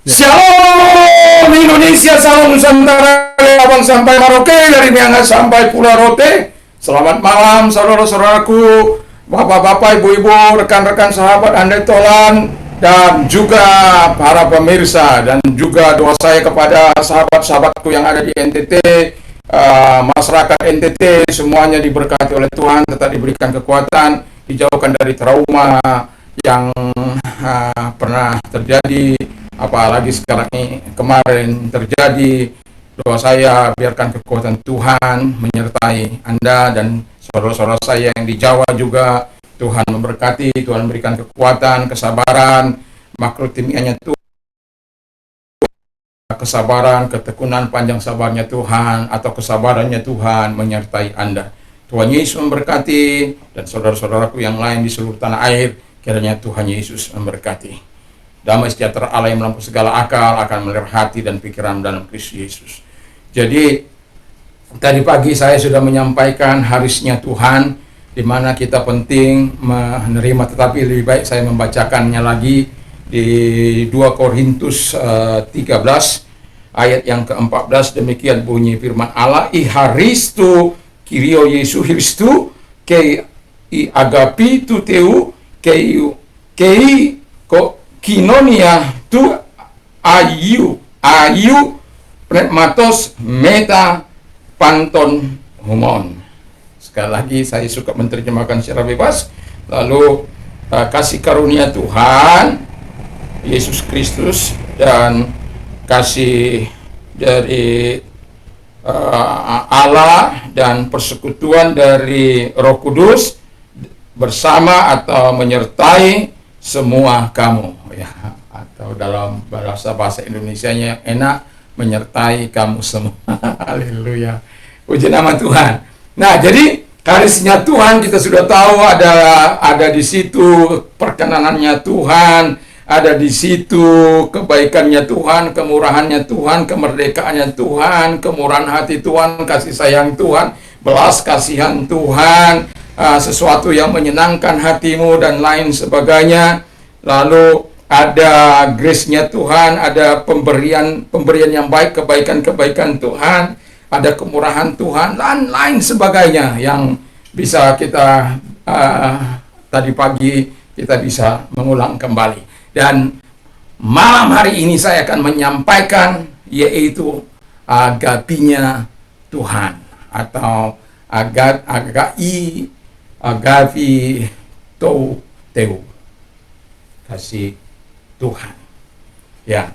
Ya. Shalom Indonesia, salam Nusantara, Abang sampai Maroke, dari Miangas sampai Pulau Rote. Selamat malam saudara-saudaraku, bapak-bapak, ibu-ibu, rekan-rekan sahabat Anda Tolan, dan juga para pemirsa, dan juga doa saya kepada sahabat-sahabatku yang ada di NTT, masyarakat NTT, semuanya diberkati oleh Tuhan, tetap diberikan kekuatan, dijauhkan dari trauma yang pernah terjadi, apalagi sekarang ini kemarin terjadi. Doa saya biarkan kekuatan Tuhan menyertai Anda dan saudara-saudara saya yang di Jawa juga. Tuhan memberkati, Tuhan memberikan kekuatan, kesabaran, makrotimianya Tuhan, kesabaran, ketekunan, panjang sabarnya Tuhan, atau kesabarannya Tuhan menyertai Anda. Tuhan Yesus memberkati, dan saudara-saudaraku yang lain di seluruh tanah air, kiranya Tuhan Yesus memberkati. Damai sejahtera Allah yang melampaui segala akal akan melihara hati dan pikiran dalam Kristus Yesus. Jadi tadi pagi saya sudah menyampaikan harisnya Tuhan, di mana kita penting menerima, tetapi lebih baik saya membacakannya lagi di 2 Korintus 13 ayat yang ke-14. Demikian bunyi firman Allah, I haristu Kyrio Yesu Christu kei I agapi tu teu kei ko kinonia tu ayu pneumatos meta panton humon. Sekali lagi saya suka menerjemahkan secara bebas. Lalu kasih karunia Tuhan Yesus Kristus dan kasih dari Allah dan persekutuan dari Roh Kudus bersama atau menyertai semua kamu, ya, atau dalam bahasa Indonesianya enak, menyertai kamu semua. Haleluya, puji nama Tuhan. Nah, jadi karisnya Tuhan kita sudah tahu, ada di situ perkenanannya Tuhan, ada di situ kebaikannya Tuhan, kemurahannya Tuhan, kemerdekaannya Tuhan, kemurahan hati Tuhan, kasih sayang Tuhan, belas kasihan Tuhan, sesuatu yang menyenangkan hatimu dan lain sebagainya. Lalu ada grace-nya Tuhan, ada pemberian yang baik, kebaikan Tuhan, ada kemurahan Tuhan, dan lain sebagainya yang bisa kita tadi pagi kita bisa mengulang kembali. Dan malam hari ini saya akan menyampaikan yaitu agapinya Tuhan, atau agapi teu, kasih Tuhan. Ya.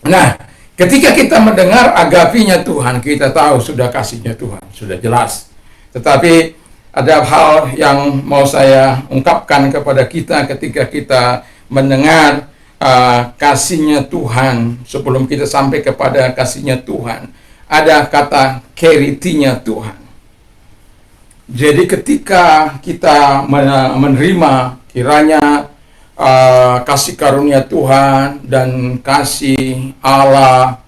Nah, ketika kita mendengar agapinya Tuhan, kita tahu sudah kasihnya Tuhan, sudah jelas. Tetapi ada hal yang mau saya ungkapkan kepada kita ketika kita mendengar kasihnya Tuhan. Sebelum kita sampai kepada kasihnya Tuhan, ada kata keritinya Tuhan. Jadi ketika kita menerima kiranya kasih karunia Tuhan dan kasih Allah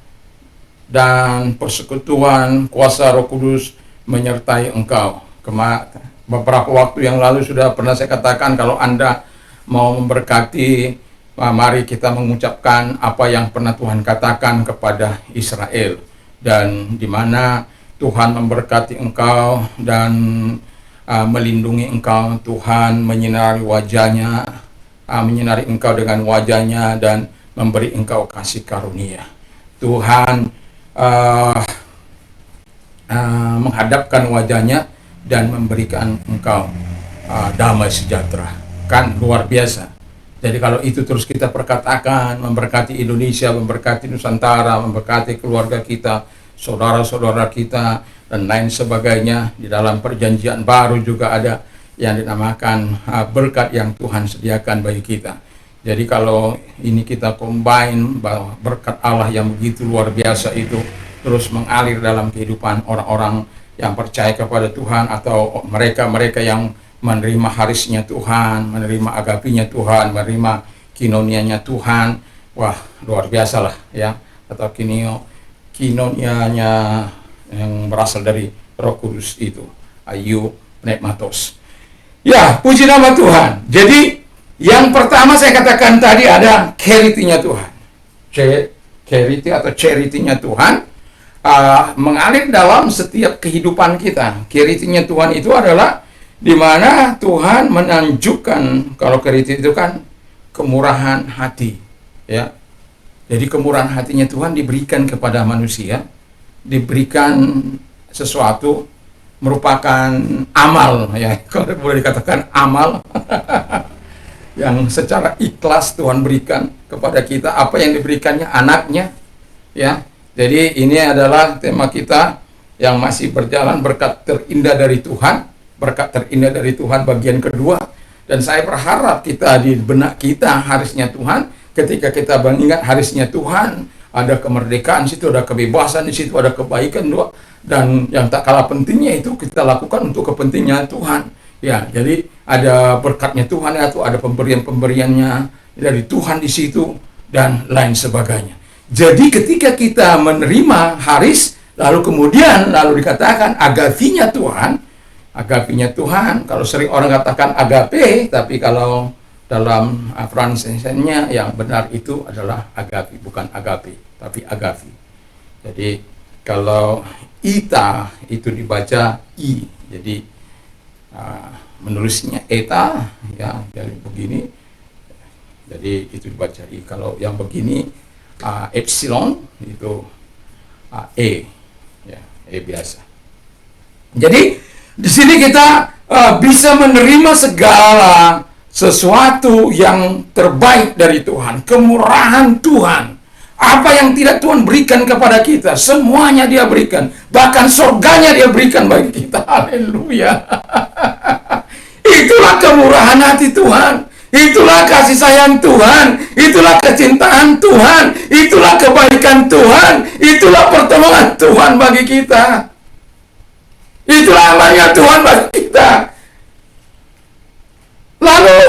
dan persekutuan kuasa Roh Kudus menyertai engkau. Beberapa waktu yang lalu sudah pernah saya katakan, kalau Anda mau memberkati, mari kita mengucapkan apa yang pernah Tuhan katakan kepada Israel, dan di mana Tuhan memberkati engkau dan melindungi engkau. Tuhan menyinari wajahnya, menyinari engkau dengan wajahnya dan memberi engkau kasih karunia. Tuhan menghadapkan wajahnya dan memberikan engkau damai sejahtera. Kan luar biasa. Jadi kalau itu terus kita perkatakan, memberkati Indonesia, memberkati Nusantara, memberkati keluarga kita, saudara-saudara kita, dan lain sebagainya. Di dalam perjanjian baru juga ada yang dinamakan berkat yang Tuhan sediakan bagi kita. Jadi kalau ini kita combine, bahwa berkat Allah yang begitu luar biasa itu terus mengalir dalam kehidupan orang-orang yang percaya kepada Tuhan, atau mereka-mereka yang menerima harisnya Tuhan, menerima agapinya Tuhan, menerima kinonianya Tuhan. Wah, luar biasa lah ya. Atau kinonianya yang berasal dari Roh Kudus itu, ayu pneumatos. Ya, puji nama Tuhan. Jadi yang pertama saya katakan tadi ada charity-nya Tuhan. charity atau charity-nya Tuhan mengalir dalam setiap kehidupan kita. Charity-nya Tuhan itu adalah di mana Tuhan menunjukkan, kalau charity itu kan kemurahan hati, ya. Jadi kemurahan hatinya Tuhan diberikan kepada manusia, diberikan sesuatu merupakan amal, ya, kalau boleh dikatakan amal yang secara ikhlas Tuhan berikan kepada kita. Apa yang diberikannya? Anaknya, ya. Jadi ini adalah tema kita yang masih berjalan, berkat terindah dari Tuhan, berkat terindah dari Tuhan bagian kedua. Dan saya berharap kita di benak kita harisnya Tuhan. Ketika kita mengingat harisnya Tuhan, ada kemerdekaan di situ, ada kebebasan di situ, ada kebaikan doa, dan yang tak kalah pentingnya itu kita lakukan untuk kepentingan Tuhan. Ya, jadi ada berkatnya Tuhan, atau ada pemberian-pemberiannya dari Tuhan di situ dan lain sebagainya. Jadi ketika kita menerima haris, lalu kemudian dikatakan agapinya Tuhan. Agapinya Tuhan, kalau sering orang katakan agape, tapi kalau dalam pronunciation-nya yang benar itu adalah agapi, bukan agape, tapi agapi. Jadi kalau ita itu dibaca i, jadi menulisnya eta, ya, jadi begini, jadi itu dibaca i. Kalau yang begini epsilon itu e, ya, e biasa. Jadi di sini kita bisa menerima segala sesuatu yang terbaik dari Tuhan, kemurahan Tuhan. Apa yang tidak Tuhan berikan kepada kita, semuanya Dia berikan. Bahkan surganya Dia berikan bagi kita. Haleluya. Itulah kemurahan hati Tuhan. Itulah kasih sayang Tuhan. Itulah kecintaan Tuhan. Itulah kebaikan Tuhan. Itulah pertolongan Tuhan bagi kita. Itulah amalnya Tuhan bagi kita. Lalu,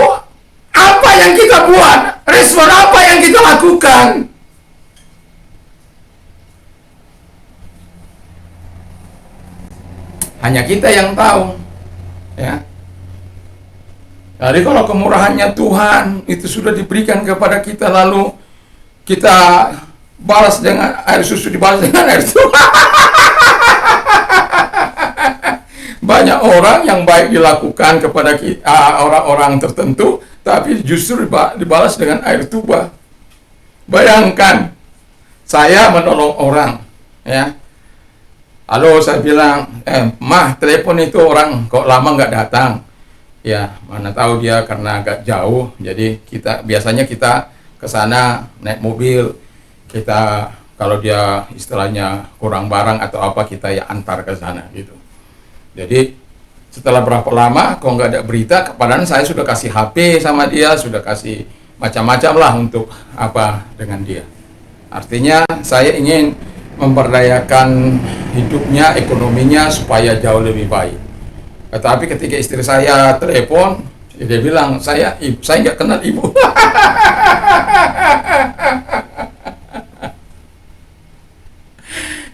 apa yang kita buat? Respon apa yang kita lakukan? Hanya kita yang tahu, ya. Jadi kalau kemurahannya Tuhan itu sudah diberikan kepada kita, lalu kita balas dengan air susu, dibalas dengan air susu. Banyak orang yang baik dilakukan kepada orang-orang tertentu, tapi justru dibalas dengan air tuba. Bayangkan, saya menolong orang, ya. Halo, saya bilang, mah, telepon itu orang kok lama nggak datang. Ya, mana tahu dia karena agak jauh, jadi biasanya kita ke sana naik mobil, kita kalau dia istilahnya kurang barang atau apa, kita ya antar ke sana gitu. Jadi setelah berapa lama kok nggak ada berita, padahal saya sudah kasih HP sama dia, sudah kasih macam-macam lah untuk apa dengan dia. Artinya saya ingin memberdayakan hidupnya, ekonominya supaya jauh lebih baik. Tetapi ketika istri saya telepon, dia bilang, saya nggak kenal ibu.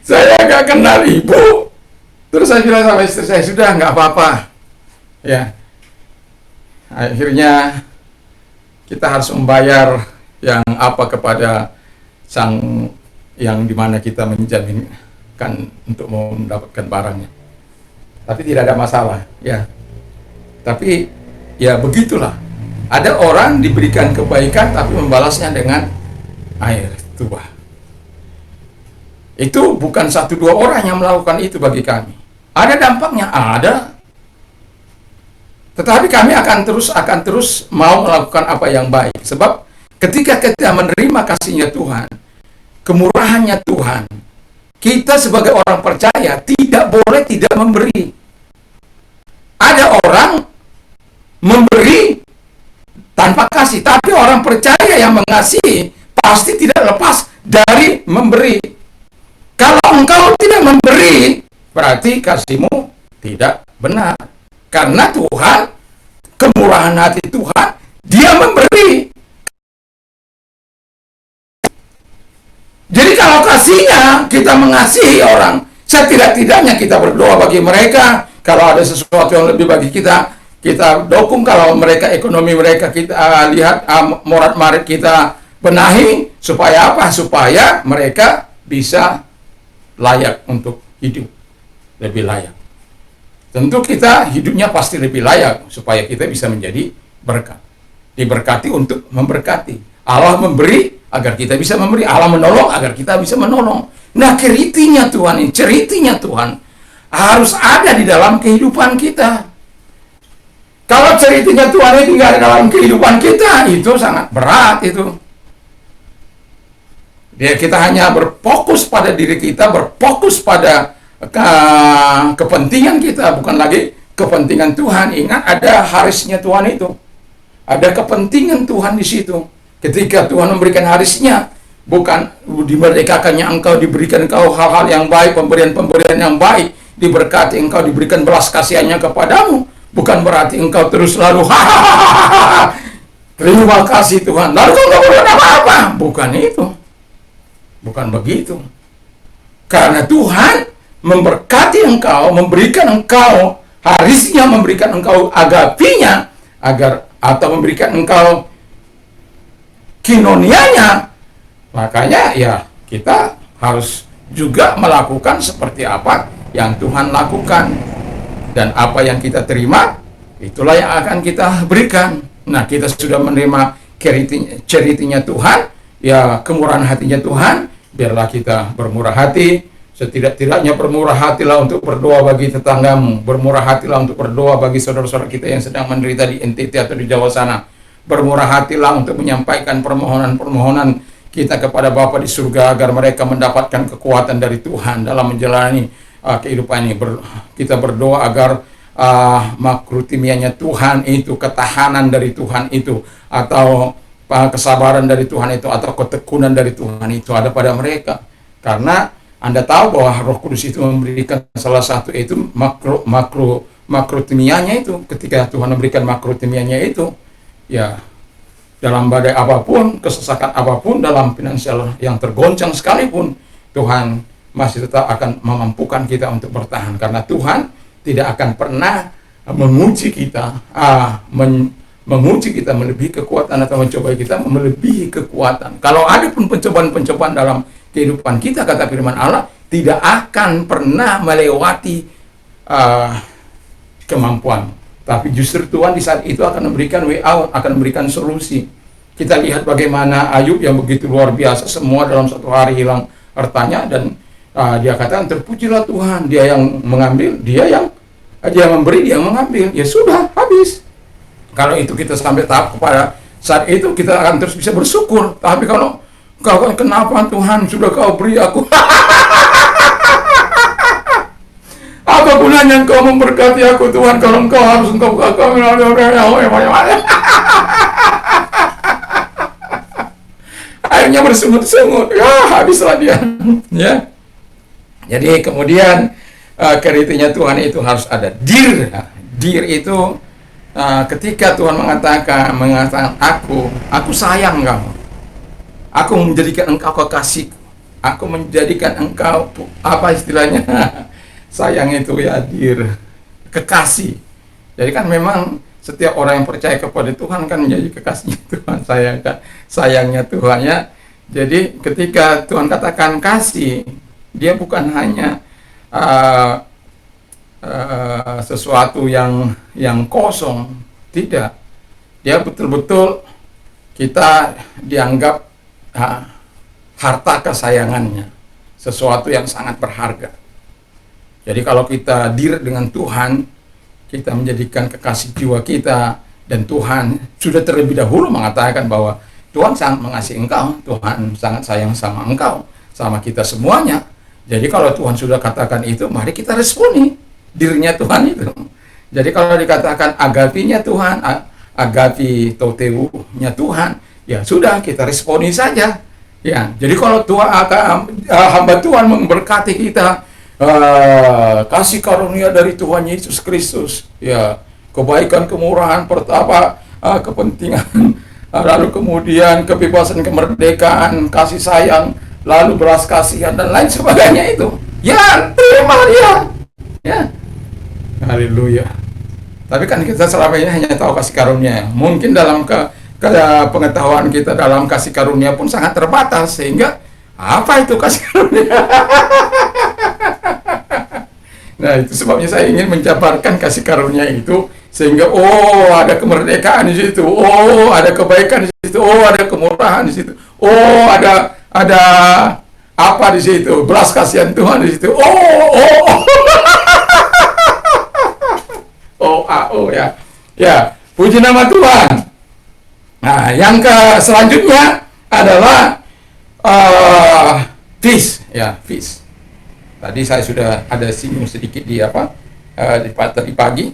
Saya nggak kenal ibu. Terus saya bilang sama istri saya, sudah nggak apa-apa, ya. Akhirnya kita harus membayar yang apa kepada sang yang dimana kita menjaminkan untuk mendapatkan barangnya. Tapi tidak ada masalah, ya. Tapi ya begitulah. Ada orang diberikan kebaikan tapi membalasnya dengan air tuba. Itu bukan 1-2 orang yang melakukan itu bagi kami. Ada dampaknya, ada. Tetapi kami akan terus mau melakukan apa yang baik. Sebab ketika kita menerima kasihnya Tuhan, kemurahannya Tuhan, kita sebagai orang percaya tidak boleh tidak memberi. Ada orang memberi tanpa kasih, tapi orang percaya yang mengasihi pasti tidak lepas dari memberi. Kalau engkau tidak memberi, berarti kasihmu tidak benar. Karena Tuhan, kemurahan hati Tuhan, Dia memberi. Jadi kalau kasihnya, kita mengasihi orang, setidak-tidaknya kita berdoa bagi mereka. Kalau ada sesuatu yang lebih bagi kita dukung. Kalau mereka, ekonomi mereka, kita lihat morat-marit kita benahi supaya apa? Supaya mereka bisa layak untuk hidup, lebih layak. Tentu kita hidupnya pasti lebih layak supaya kita bisa menjadi berkat. Diberkati untuk memberkati. Allah memberi agar kita bisa memberi. Allah menolong agar kita bisa menolong. Nah, ceritinya Tuhan harus ada di dalam kehidupan kita. Kalau ceritinya Tuhan itu nggak ada dalam kehidupan kita, itu sangat berat itu. Kita hanya berfokus pada diri kita, berfokus pada kepentingan kita, bukan lagi kepentingan Tuhan. Ingat, ada harisnya Tuhan itu. Ada kepentingan Tuhan di situ. Ketika Tuhan memberikan harisnya, bukan dimerdekakannya engkau, diberikan engkau hal-hal yang baik, pemberian-pemberian yang baik, diberkati engkau, diberikan belas kasihannya kepadamu. Bukan berarti engkau terus selalu hahaha, terima kasih Tuhan, lalu kau nggak boleh apa-apa. Bukan itu. Bukan begitu. Karena Tuhan memberkati engkau, memberikan engkau harisnya, memberikan engkau agapinya, atau memberikan engkau kinonianya. Makanya ya kita harus juga melakukan seperti apa yang Tuhan lakukan. Dan apa yang kita terima, itulah yang akan kita berikan. Nah, kita sudah menerima ceritinya Tuhan, ya kemurahan hatinya Tuhan, biarlah kita bermurah hati. Setidak-tidaknya bermurah hatilah untuk berdoa bagi tetanggamu, bermurah hatilah untuk berdoa bagi saudara-saudara kita yang sedang menderita di NTT atau di Jawa sana. Bermurah hatilah untuk menyampaikan permohonan-permohonan kita kepada Bapa di surga agar mereka mendapatkan kekuatan dari Tuhan dalam menjalani kehidupan ini. Kita berdoa agar makrutimianya Tuhan itu, ketahanan dari Tuhan itu, atau kesabaran dari Tuhan itu, atau ketekunan dari Tuhan itu ada pada mereka. Karena Anda tahu bahwa Roh Kudus itu memberikan salah satu itu makrutimianya itu. Ketika Tuhan memberikan makrutimianya itu, ya dalam badai apapun, kesesakan apapun, dalam finansial yang tergoncang sekalipun, Tuhan masih tetap akan memampukan kita untuk bertahan. Karena Tuhan tidak akan pernah menguji kita, menguji kita melebihi kekuatan, atau mencobai kita melebihi kekuatan. Kalau ada pun pencobaan-pencobaan dalam kehidupan kita, kata firman Allah, tidak akan pernah melewati kemampuan. Tapi justru Tuhan di saat itu akan memberikan way out, akan memberikan solusi. Kita lihat bagaimana Ayub yang begitu luar biasa, semua dalam satu hari hilang hartanya, dan dia katakan, terpujilah Tuhan, dia yang mengambil, dia memberi, dia yang mengambil. Ya sudah, habis. Kalau itu kita sampai tahap kepada saat itu, kita akan terus bisa bersyukur. Tapi kalau kenapa Tuhan sudah kau beri aku? Apa gunanya engkau memberkati aku Tuhan, kalau engkau harus akhirnya bersungut-sungut. Ya, habislah dia. Ya. Jadi kemudian ceritinya Tuhan itu harus ada. Dir itu ketika Tuhan mengatakan aku sayang kamu, aku menjadikan engkau kekasih, aku menjadikan engkau apa istilahnya sayang itu ya, dir, kekasih. Jadi kan memang setiap orang yang percaya kepada Tuhan kan menjadi kekasihnya Tuhan, sayangnya Tuhan ya. Jadi ketika Tuhan katakan kasih, dia bukan hanya sesuatu yang kosong, tidak. Dia betul-betul kita dianggap harta kesayangannya, sesuatu yang sangat berharga. Jadi kalau kita dir dengan Tuhan, kita menjadikan kekasih jiwa kita, dan Tuhan sudah terlebih dahulu mengatakan bahwa Tuhan sangat mengasihi engkau, Tuhan sangat sayang sama engkau, sama kita semuanya. Jadi kalau Tuhan sudah katakan itu, mari kita responi dirinya Tuhan itu. Jadi kalau dikatakan agapinya Tuhan, agapi toteu-nya Tuhan, ya sudah, kita responi saja. Ya, jadi kalau hamba Tuhan memberkati kita, kasih karunia dari Tuhan Yesus Kristus, ya, kebaikan, kemurahan, kepentingan, lalu kemudian kebebasan, kemerdekaan, kasih sayang, lalu belas kasihan dan lain sebagainya itu, ya terima dia, ya, haleluya. Tapi kan kita selama ini hanya tahu kasih karunia. Mungkin dalam pengetahuan kita dalam kasih karunia pun sangat terbatas, sehingga apa itu kasih karunia? Nah, itu sebabnya saya ingin menjabarkan kasih karunia itu, sehingga ada kemerdekaan di situ, ada kebaikan di situ, ada kemurahan di situ, ada apa di situ, belas kasihan Tuhan di situ, ya, puji nama Tuhan. Nah, yang selanjutnya adalah feast, ya, feast. Tadi saya sudah ada singgung sedikit di tadi pagi,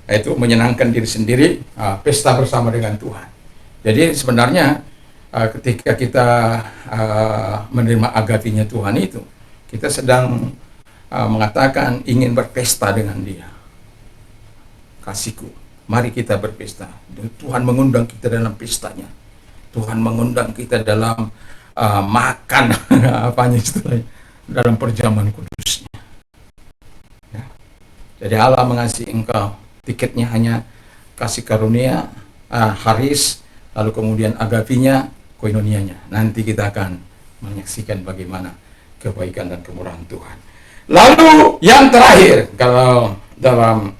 yaitu menyenangkan diri sendiri, pesta bersama dengan Tuhan. Jadi sebenarnya ketika kita menerima agapinya Tuhan itu, kita sedang mengatakan ingin berpesta dengan Dia. Kasihku, mari kita berpesta. Tuhan mengundang kita dalam pestanya. Tuhan mengundang kita dalam makan dalam perjamuan kudusnya. Ya. Jadi Allah mengasihi engkau. Tiketnya hanya kasih karunia, haris, lalu kemudian agapinya, koinonianya. Nanti kita akan menyaksikan bagaimana kebaikan dan kemurahan Tuhan. Lalu yang terakhir, kalau dalam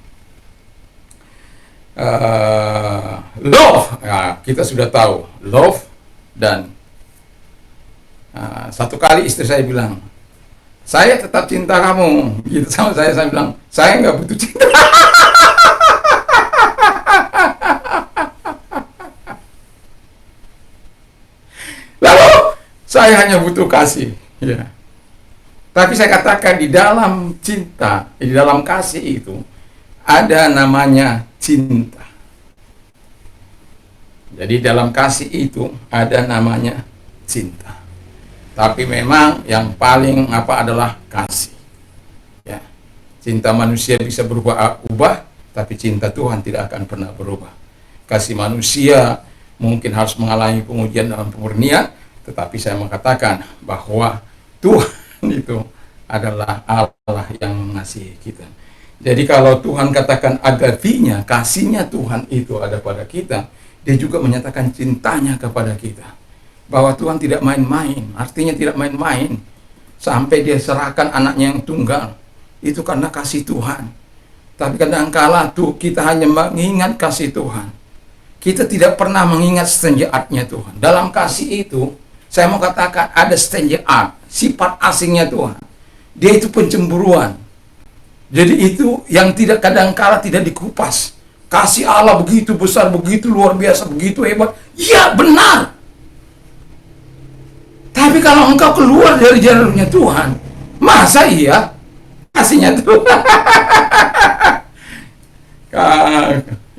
love, kita sudah tahu love, dan satu kali istri saya bilang, saya tetap cinta kamu, gitu sama saya bilang, saya nggak butuh cinta. Lalu saya hanya butuh kasih, ya. Tapi saya katakan di dalam cinta, di dalam kasih itu ada namanya cinta. Jadi dalam kasih itu ada namanya cinta. Tapi memang yang paling adalah kasih. Ya. Cinta manusia bisa berubah, tapi cinta Tuhan tidak akan pernah berubah. Kasih manusia mungkin harus mengalami pengujian dalam pemurnian, tetapi saya mengatakan bahwa Tuhan itu adalah Allah yang mengasihi kita. Jadi kalau Tuhan katakan agapinya, kasihnya Tuhan itu ada pada kita, Dia juga menyatakan cintanya kepada kita. Bahwa Tuhan tidak main-main, artinya tidak main-main. Sampai Dia serahkan anaknya yang tunggal. Itu karena kasih Tuhan. Tapi kadang-kala kita hanya mengingat kasih Tuhan. Kita tidak pernah mengingat stenjaatnya Tuhan. Dalam kasih itu, saya mau katakan ada stenjaat, sifat asingnya Tuhan. Dia itu pencemburuan. Jadi itu yang kadang-kala tidak dikupas. Kasih Allah begitu besar, begitu luar biasa, begitu hebat. Ya, benar. Tapi kalau engkau keluar dari jalurnya Tuhan, masa iya kasihnya Tuhan?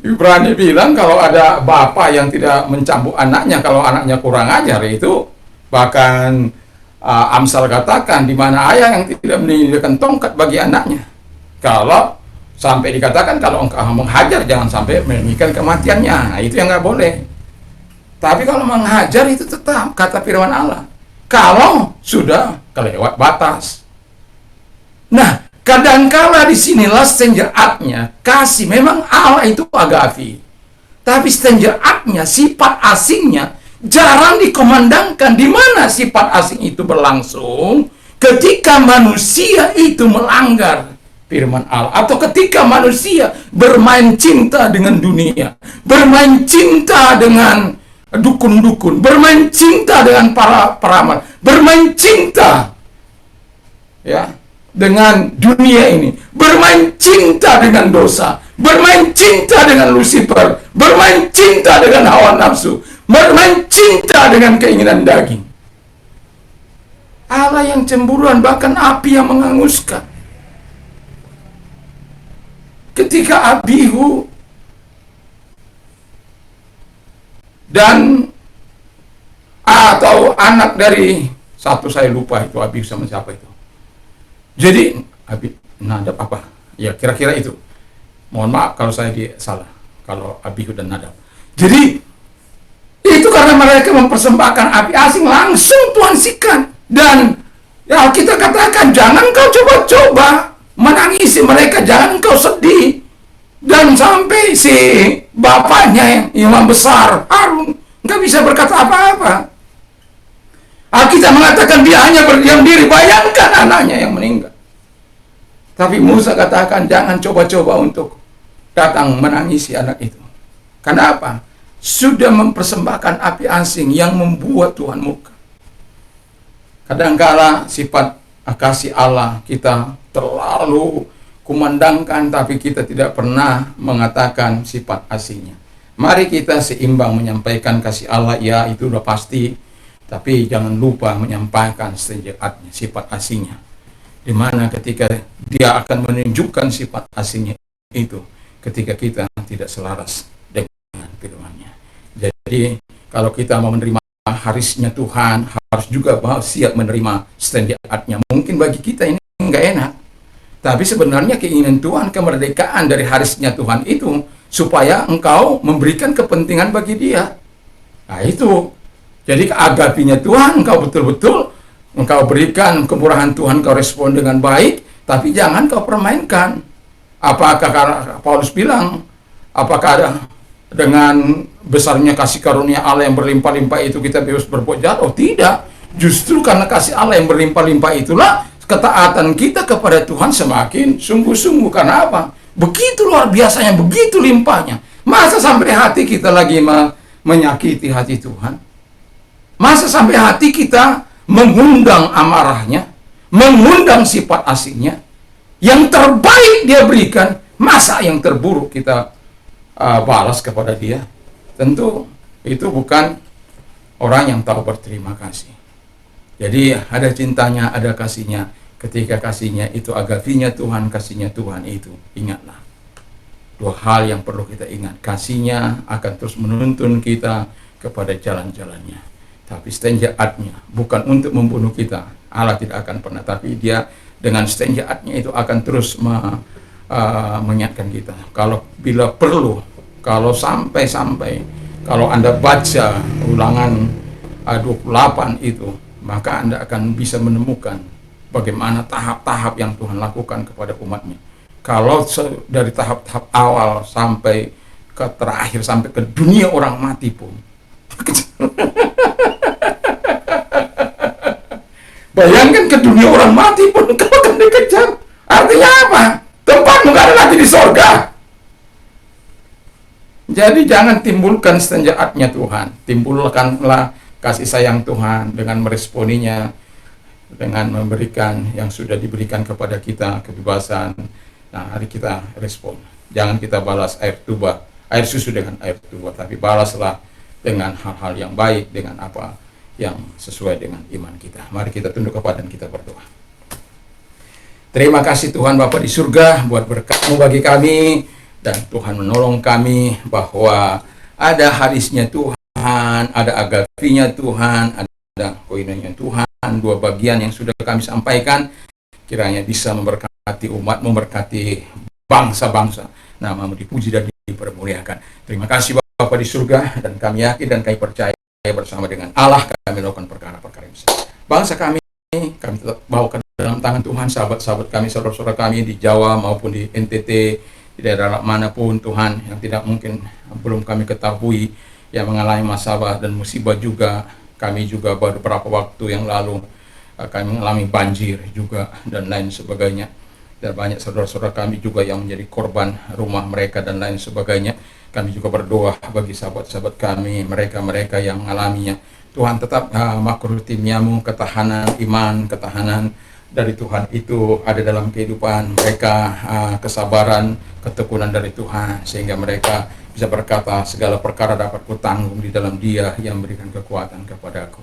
Ibrani bilang kalau ada bapak yang tidak mencambuk anaknya, kalau anaknya kurang ajar, itu bahkan Amsal katakan, di mana ayah yang tidak meninggalkan tongkat bagi anaknya. Kalau sampai dikatakan kalau engkau menghajar, jangan sampai meninggikan kematiannya. Nah, itu yang nggak boleh. Tapi kalau menghajar itu tetap, kata firman Allah, kalau sudah kelewat batas. Nah, kadangkala disinilah stenjaatnya. Kasih, memang Allah itu agapi. Tapi stenjaatnya, sifat asingnya, jarang dikomandangkan. Di mana sifat asing itu berlangsung? Ketika manusia itu melanggar firman Allah, atau ketika manusia bermain cinta dengan dunia, bermain cinta dengan dukun-dukun, bermain cinta dengan para peramal, bermain cinta dengan dunia ini, bermain cinta dengan dosa, bermain cinta dengan Lucifer, bermain cinta dengan hawa nafsu, bermain cinta dengan keinginan daging. Allah yang cemburuan, bahkan api yang menghanguskan. Ketika Abihu dan atau anak dari satu, saya lupa itu Abihu sama siapa itu. Jadi Nadab apa? Ya kira-kira itu. Mohon maaf kalau saya salah. Kalau Abihu dan Nadab. Jadi itu karena mereka mempersembahkan api asing, langsung Tuhan sikat. Dan ya kita katakan, jangan kau coba-coba menangisi mereka, jangan kau sedih. Dan sampai si bapaknya yang imam besar Harun nggak bisa berkata apa-apa. Alkitab mengatakan dia hanya berdiam diri. Bayangkan anaknya yang meninggal. Tapi Musa katakan jangan coba-coba untuk datang menangisi anak itu. Kenapa? Sudah mempersembahkan api asing yang membuat Tuhan murka. Kadangkala sifat kasih Allah kita terlalu kumandangkan, tapi kita tidak pernah mengatakan sifat aslinya. Mari kita seimbang menyampaikan kasih Allah, ya itu udah pasti, tapi jangan lupa menyampaikan sejatnya sifat aslinya. Di mana ketika dia akan menunjukkan sifat aslinya itu ketika kita tidak selaras dengan firman-Nya. Jadi kalau kita mau menerima harisnya Tuhan, harus juga siap menerima standar-Nya. Mungkin bagi kita ini nggak enak, tapi sebenarnya keinginan Tuhan, kemerdekaan dari harisnya Tuhan itu supaya engkau memberikan kepentingan bagi dia. Nah itu, jadi agapinya Tuhan, engkau betul-betul engkau berikan kemurahan Tuhan, kau respon dengan baik, tapi jangan kau permainkan. Apakah Paulus bilang, apakah dengan besarnya kasih karunia Allah yang berlimpah-limpah itu kita bebas berbuat jahat? Oh tidak, justru karena kasih Allah yang berlimpah-limpah itulah ketaatan kita kepada Tuhan semakin sungguh-sungguh. Karena apa? Begitu luar biasanya, begitu limpahnya. Masa sampai hati kita lagi menyakiti hati Tuhan? Masa sampai hati kita mengundang amarahnya, mengundang sifat asingnya? Yang terbaik dia berikan, masa yang terburuk kita balas kepada dia? Tentu itu bukan orang yang tahu berterima kasih. Jadi ada cintanya, ada kasihnya. Ketika kasihnya itu agapinya Tuhan, kasihnya Tuhan itu, ingatlah dua hal yang perlu kita ingat. Kasihnya akan terus menuntun kita kepada jalan-jalannya, tapi stenjaatnya bukan untuk membunuh kita. Allah tidak akan pernah, tapi dia dengan stenjaatnya itu akan terus mengingatkan kita. Kalau bila perlu, kalau sampai kalau Anda baca Ulangan 28 itu, maka Anda akan bisa menemukan bagaimana tahap-tahap yang Tuhan lakukan kepada umatnya. Kalau dari tahap-tahap awal sampai ke terakhir, sampai ke dunia orang mati pun. Bayangkan ke dunia orang mati pun kau akan dikejar. Artinya apa? Tempatmu gak ada lagi di sorga. Jadi jangan timbulkan stenjaatnya Tuhan. Timbulkanlah kasih sayang Tuhan dengan meresponinya, dengan memberikan yang sudah diberikan kepada kita, kebebasan. Nah, hari kita respon. Jangan kita balas air susu dengan air tuba, tapi balaslah dengan hal-hal yang baik, dengan apa yang sesuai dengan iman kita. Mari kita tunduk kepada dan kita berdoa. Terima kasih Tuhan Bapa di surga buat berkat-Mu bagi kami, dan Tuhan menolong kami bahwa ada harisnya Tuhan, ada agapinya Tuhan, ada koinonnya Tuhan, dua bagian yang sudah kami sampaikan, kiranya bisa memberkati umat, memberkati bangsa-bangsa. Nama-Mu dipuji dan dipermuliakan. Terima kasih Bapa di surga, dan kami yakin dan kami percaya bersama dengan Allah kami melakukan perkara-perkara yang besar. Bangsa kami tetap bawa ke dalam tangan Tuhan, sahabat-sahabat kami, saudara-saudara kami di Jawa maupun di NTT, di daerah manapun Tuhan yang tidak mungkin belum kami ketahui, yang mengalami masalah dan musibah juga. Kami juga beberapa waktu yang lalu kami mengalami banjir juga dan lain sebagainya, dan banyak saudara-saudara kami juga yang menjadi korban rumah mereka dan lain sebagainya. Kami juga berdoa bagi sahabat-sahabat kami, mereka-mereka yang mengalaminya. Tuhan tetap makrutimnya-Mu, ketahanan iman, ketahanan dari Tuhan itu ada dalam kehidupan mereka, kesabaran, ketekunan dari Tuhan, sehingga mereka bisa berkata segala perkara dapat kutanggung di dalam Dia yang memberikan kekuatan kepadaku.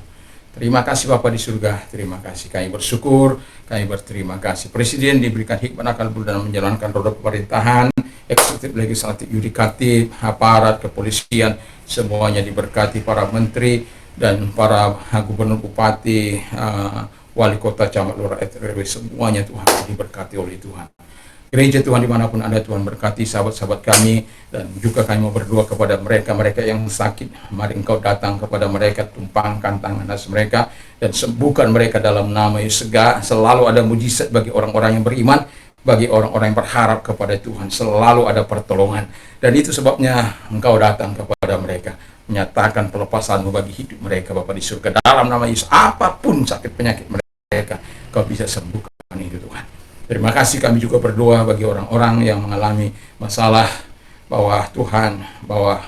Terima kasih Bapa di surga, terima kasih. Kami bersyukur, kami berterima kasih. Presiden diberikan hikmat akal budi dalam menjalankan roda pemerintahan, eksekutif, legislatif, yudikatif, aparat, kepolisian, semuanya diberkati, para menteri dan para gubernur, bupati, wali kota, camat, lurah, RW, semuanya Tuhan diberkati oleh Tuhan. Gereja Tuhan dimanapun ada, Tuhan berkati sahabat-sahabat kami, dan juga kami mau berdoa kepada mereka yang sakit. Mari Engkau datang kepada mereka, tumpangkan tangan atas mereka dan sembuhkan mereka dalam nama Yesus. Selalu ada mujizat bagi orang-orang yang beriman, bagi orang-orang yang berharap kepada Tuhan. Selalu ada pertolongan, dan itu sebabnya Engkau datang kepada mereka. menyatakan pelepasan-Mu bagi hidup mereka, Bapa di surga. Dalam nama Yesus, apapun sakit penyakit mereka, Kau bisa sembuhkan itu, Tuhan. Terima kasih. Kami juga berdoa bagi orang-orang yang mengalami masalah, bahwa Tuhan, bahwa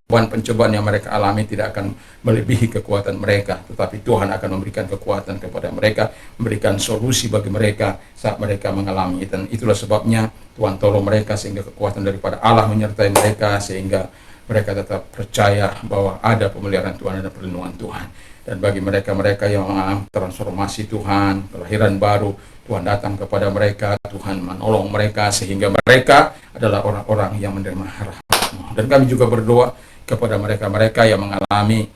pencobaan yang mereka alami tidak akan melebihi kekuatan mereka, tetapi Tuhan akan memberikan kekuatan kepada mereka, memberikan solusi bagi mereka saat mereka mengalami. Dan itulah sebabnya Tuhan tolong mereka sehingga kekuatan daripada Allah menyertai mereka, sehingga mereka tetap percaya bahwa ada pemeliharaan Tuhan dan perlindungan Tuhan. Dan bagi mereka-mereka yang mengalami transformasi Tuhan, kelahiran baru, Tuhan datang kepada mereka, Tuhan menolong mereka, sehingga mereka adalah orang-orang yang menerima rahmat-Mu. Dan kami juga berdoa kepada mereka-mereka yang mengalami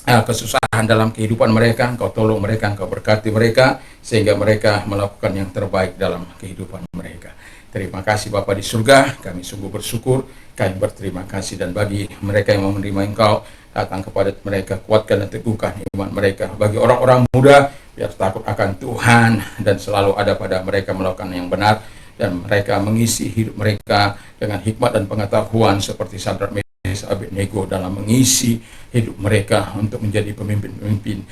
kesusahan dalam kehidupan mereka. Engkau tolong mereka, Engkau berkati mereka, sehingga mereka melakukan yang terbaik dalam kehidupan mereka. Terima kasih Bapa di surga, kami sungguh bersyukur, kami berterima kasih. Dan bagi mereka yang mau menerima Engkau, datang kepada mereka, kuatkan dan teguhkan iman mereka. Bagi orang-orang muda, biar takut akan Tuhan dan selalu ada pada mereka melakukan yang benar, dan mereka mengisi hidup mereka dengan hikmat dan pengetahuan seperti Sadrak, Meshach, Abednego dalam mengisi hidup mereka untuk menjadi pemimpin-pemimpin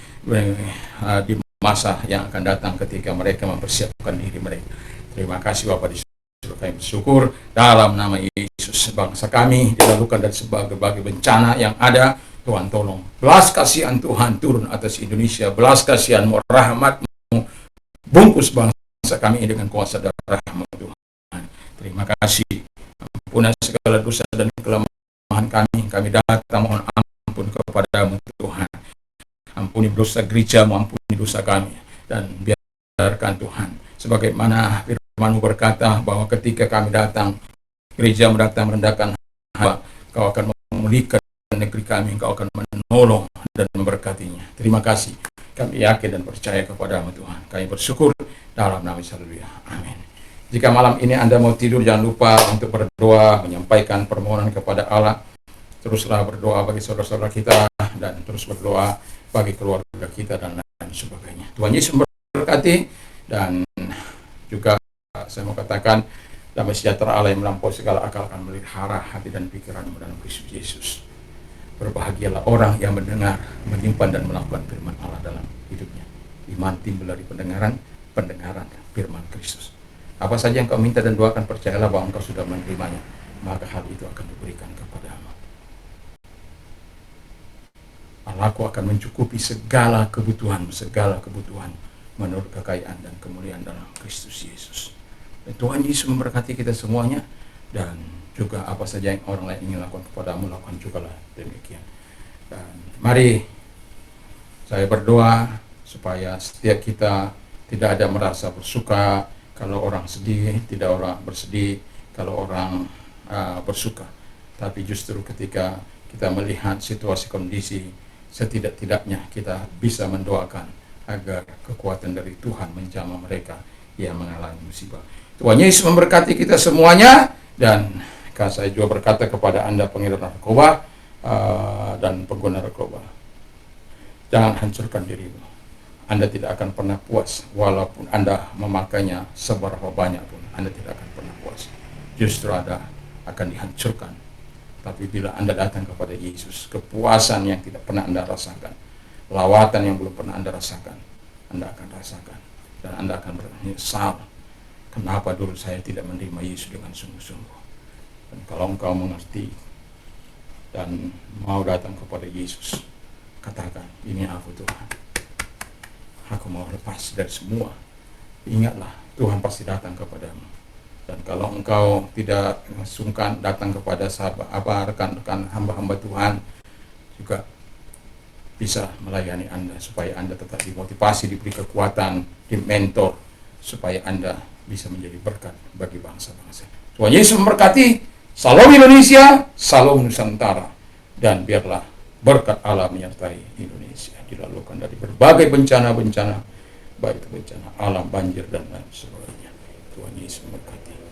di masa yang akan datang ketika mereka mempersiapkan diri mereka. Terima kasih Bapa di surga, kami bersyukur dalam nama Yesus. Bangsa kami dilalukan dari berbagai bencana yang ada. Tuhan tolong, belas kasihan Tuhan turun atas Indonesia, belas kasihan-Mu, rahmat-Mu, bungkus bangsa kami dengan kuasa darah-Mu Tuhan. Terima kasih. Ampuni segala dosa dan kelemahan kami datang mohon ampun kepada-Mu Tuhan. Ampuni dosa gereja-Mu, ampuni dosa kami, dan biarkan Tuhan, sebagaimana firman-Mu berkata bahwa ketika kami datang, gereja datang merendahkan hamba, Kau akan memulihkan negeri kami, Engkau akan menolong dan memberkatinya. Terima kasih. Kami yakin dan percaya kepada-Mu Tuhan. Kami bersyukur dalam nama Yesus. Haleluya. Amin. Jika malam ini Anda mau tidur, jangan lupa untuk berdoa, menyampaikan permohonan kepada Allah. Teruslah berdoa bagi saudara-saudara kita, dan terus berdoa bagi keluarga kita dan lain sebagainya. Tuhan Yesus memberkati. Dan juga saya mau katakan, damai sejahtera Allah yang melampaui segala akal akan melihara hati dan pikiranmu dalam Kristus Yesus. Berbahagialah orang yang mendengar, menyimpan dan melakukan firman Allah dalam hidupnya. Iman timbul dari pendengaran firman Kristus. Apa saja yang kau minta dan doakan, percayalah bahwa engkau sudah menerimanya, maka hal itu akan diberikan kepadamu. Allahku akan mencukupi segala kebutuhan menurut kekayaan dan kemuliaan dalam Kristus Yesus. Dan Tuhan Yesus memberkati kita semuanya, dan juga apa saja yang orang lain ingin lakukan kepadamu, lakukan juga lah demikian. Dan mari saya berdoa supaya setiap kita tidak ada merasa bersuka kalau orang sedih, tidak orang bersedih kalau orang bersuka. Tapi justru ketika kita melihat situasi kondisi, setidak-tidaknya kita bisa mendoakan agar kekuatan dari Tuhan menjamah mereka yang mengalami musibah. Tuhan Yesus memberkati kita semuanya. Dan saya juga berkata kepada Anda pengedar narkoba dan pengguna narkoba, jangan hancurkan dirimu. Anda tidak akan pernah puas walaupun Anda memakainya seberapa banyak pun, Anda tidak akan pernah puas. Justru Anda akan dihancurkan. Tapi bila Anda datang kepada Yesus, kepuasan yang tidak pernah Anda rasakan, lawatan yang belum pernah Anda rasakan, Anda akan rasakan. Dan Anda akan menyesal, kenapa dulu saya tidak menerima Yesus dengan sungguh-sungguh. Dan kalau engkau mengerti dan mau datang kepada Yesus, katakan, ini aku Tuhan, aku mau lepas dari semua. Ingatlah, Tuhan pasti datang kepadamu. Dan kalau engkau tidak sungkan datang kepada sahabat, rekan-rekan hamba-hamba Tuhan, juga bisa melayani Anda, supaya Anda tetap dimotivasi, diberi kekuatan, dimentor, supaya Anda bisa menjadi berkat bagi bangsa-bangsa. Tuhan Yesus memberkati. Salam Indonesia, salam Nusantara, dan biarlah berkat Allah menyertai Indonesia, dilalukan dari berbagai bencana-bencana, baik itu bencana alam, banjir, dan lain sebagainya. Tuhan Yesus memberkati.